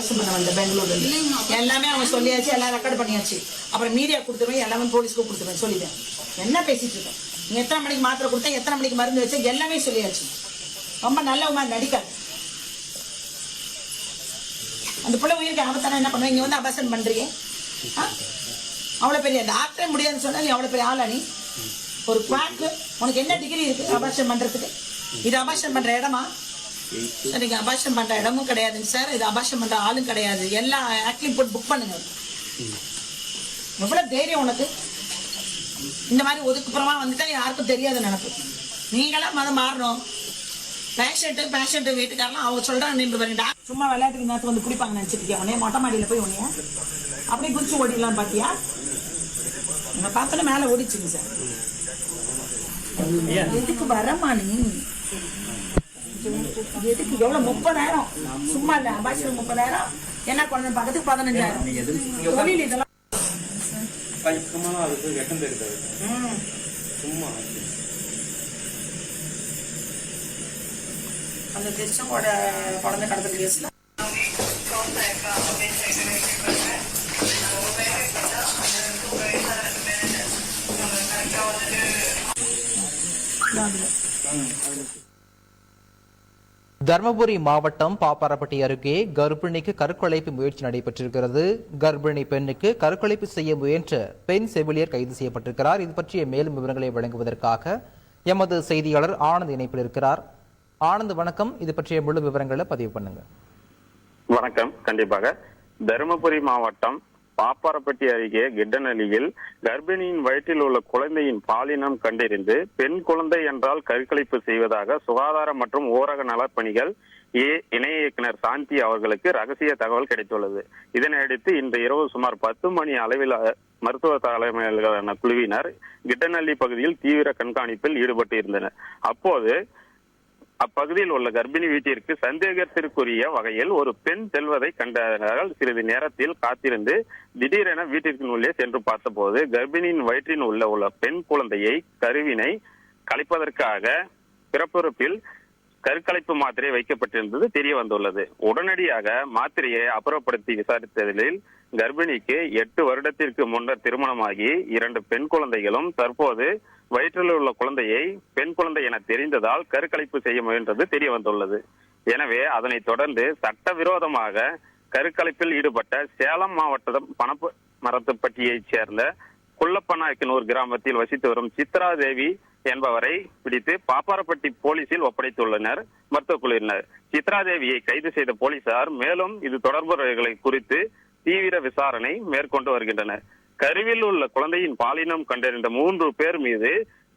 Abortion பண்ண வந்த பெங்களூர்ல எல்லாமே அவங்க சொல்லியாச்சு, எல்லாம் ரெக்கார்ட் பண்ணியாச்சு. அப்புறம் மீடியா கொடுத்துருவேன், எல்லாமே போலீஸ்க்கு கொடுத்துருவேன் சொல்லிட்டேன். என்ன பேசிட்டு இருக்கேன்? நீ எத்தனை மணிக்கு மாத்திரை கொடுத்தேன், எத்தனை மணிக்கு மருந்து வச்சேன், எல்லாமே சொல்லியாச்சு. ரொம்ப நல்ல நடிக்காது. அந்த பிள்ளை உயிருக்கு ஆபத்தான என்ன பண்ணுவேன்? இங்க வந்து அபாஷன் பண்றீங்க. அவ்வளவு பெரிய டாக்டரே முடியாதுன்னு சொன்னா நீ அவ்வளவு பெரிய ஆளா? நீ ஒரு குவாக்கு, உனக்கு என்ன டிகிரி இருக்கு அபாஷன் பண்றதுக்கு? இது அபாஷன் பண்ற இடமா? நீங்க அபாஷன் பண்ற இடமும் கிடையாதுங்க சார், இது அபாஷன் பண்ற ஆளும் கிடையாது. எல்லா ஆக்டிங் போட்டு புக் பண்ணுங்க. எவ்வளவு தைரியம் உனக்கு? இந்த மாதிரி ஒதுக்குப்புறமா வந்துட்டா யாருக்கும் தெரியாது நினைப்பு. நீங்களாம் மதம் மாறணும். பேஷண்ட் வீட்டுக்காரலாம் அவங்க சொல்றாங்க, நீங்க பாருங்க சும்மா விளையாட்டுக்கு நேரத்துக்கு வந்து குடிப்பாங்க நினைச்சிருக்கேன். உடனே மொட்டை மாடியில போய் உடனே அப்படியே குடிச்சு ஓடிடலாம் பாத்தியா? உங்க பார்த்தோன்னே மேல ஓடிச்சுங்க சார். எதுக்கு வரமா நீ? எதுக்கு? எவ்வளவு? 30,000 சும்மா இல்ல. அபாஷன் 30,000 என்ன குழந்தை பக்கத்துக்கு 15,000 தொழில் இதெல்லாம் அந்த திருச்செங்கோட குழந்தை கடத்தல் கேஸ்ல தர்மபுரி மாவட்டம் பாப்பாரப்பட்டி அருகே கர்ப்பிணிக்கு கருக்கலைப்பு முயற்சி நடைபெற்றிருக்கிறது. கர்ப்பிணி பெண்ணுக்கு கருக்கலைப்பு செய்ய முயன்ற பெண் செவிலியர் கைது செய்யப்பட்டிருக்கிறார். இது பற்றிய மேலும் விவரங்களை வழங்குவதற்காக எமது செய்தியாளர் ஆனந்த் இணைப்பில் இருக்கிறார். ஆனந்த் வணக்கம். இது பற்றிய முழு விவரங்களை பதிவு பண்ணுங்க. வணக்கம். கண்டிப்பாக தருமபுரி மாவட்டம் பாப்பாரப்பட்டி அருகே கிட்டநல்லியில் கர்ப்பிணியின் வயிற்றில் உள்ள குழந்தையின் பாலினம் கண்டறிந்து பெண் குழந்தை என்றால் கருக்கலைப்பு செய்வதாக சுகாதார மற்றும் ஊரக நலப்பணிகள் இணை இயக்குனர் சாந்தி அவர்களுக்கு ரகசிய தகவல் கிடைத்துள்ளது. இதனையடுத்து இன்று இரவு சுமார் 10 மணி அளவில் மருத்துவ தலைமையிலான குழுவினர் கிட்டநல்லி பகுதியில் தீவிர கண்காணிப்பில் ஈடுபட்டு இருந்தனர். அப்போது அப்பகுதியில் உள்ள கர்ப்பிணி வீட்டிற்கு சந்தேகத்திற்குரிய வகையில் ஒரு பெண் செல்வதை கண்டவர்கள் சிறிது நேரத்தில் காத்திருந்து திடீரென வீட்டிற்கு உள்ளே சென்று பார்த்தபோது கர்ப்பிணியின் வயிற்றின் உள்ள பெண் குழந்தையை கருவினை கலைப்பதற்காக பிறப்புறுப்பில் கருக்கலைப்பு மாத்திரை வைக்கப்பட்டிருந்தது தெரிய வந்துள்ளது. உடனடியாக மாத்திரையை அப்புறப்படுத்தி விசாரித்ததில் கர்ப்பிணிக்கு 8 வருடத்திற்கு முன்னர் திருமணமாகி 2 பெண் குழந்தைகளும் தற்போது வயிற்றில் உள்ள குழந்தையை பெண் குழந்தை என தெரிந்ததால் கருக்கலைப்பு செய்ய முயன்றது தெரிய வந்துள்ளது. எனவே அதனை தொடர்ந்து சட்டவிரோதமாக கருக்கலைப்பில் ஈடுபட்ட சேலம் மாவட்டம் பனமரத்துப்பட்டியைச் சேர்ந்த குள்ளப்பநாயக்கனூர் கிராமத்தில் வசித்து வரும் சித்ரா தேவி என்பவரை பிடித்து பாப்பாரப்பட்டி போலீசில் ஒப்படைத்துள்ளனர் மருத்துவ குழுவினர். சித்ரா தேவியை கைது செய்த போலீசார் மேலும் இது தொடர்புகளை குறித்து தீவிர விசாரணை மேற்கொண்டு வருகின்றனர். கருவில் உள்ள குழந்தையின் பாலினம் கண்டறிந்த 3 பேர் மீது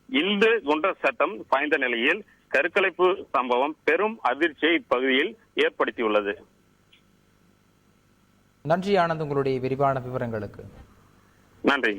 இன்று குண்டர் சட்டம் பாய்ந்த நிலையில் கருக்கலைப்பு சம்பவம் பெரும் அதிர்ச்சியை இப்பகுதியில் ஏற்படுத்தியுள்ளது. நன்றி ஆனந்த், உங்களுடைய விரிவான விவரங்களுக்கு. நன்றி.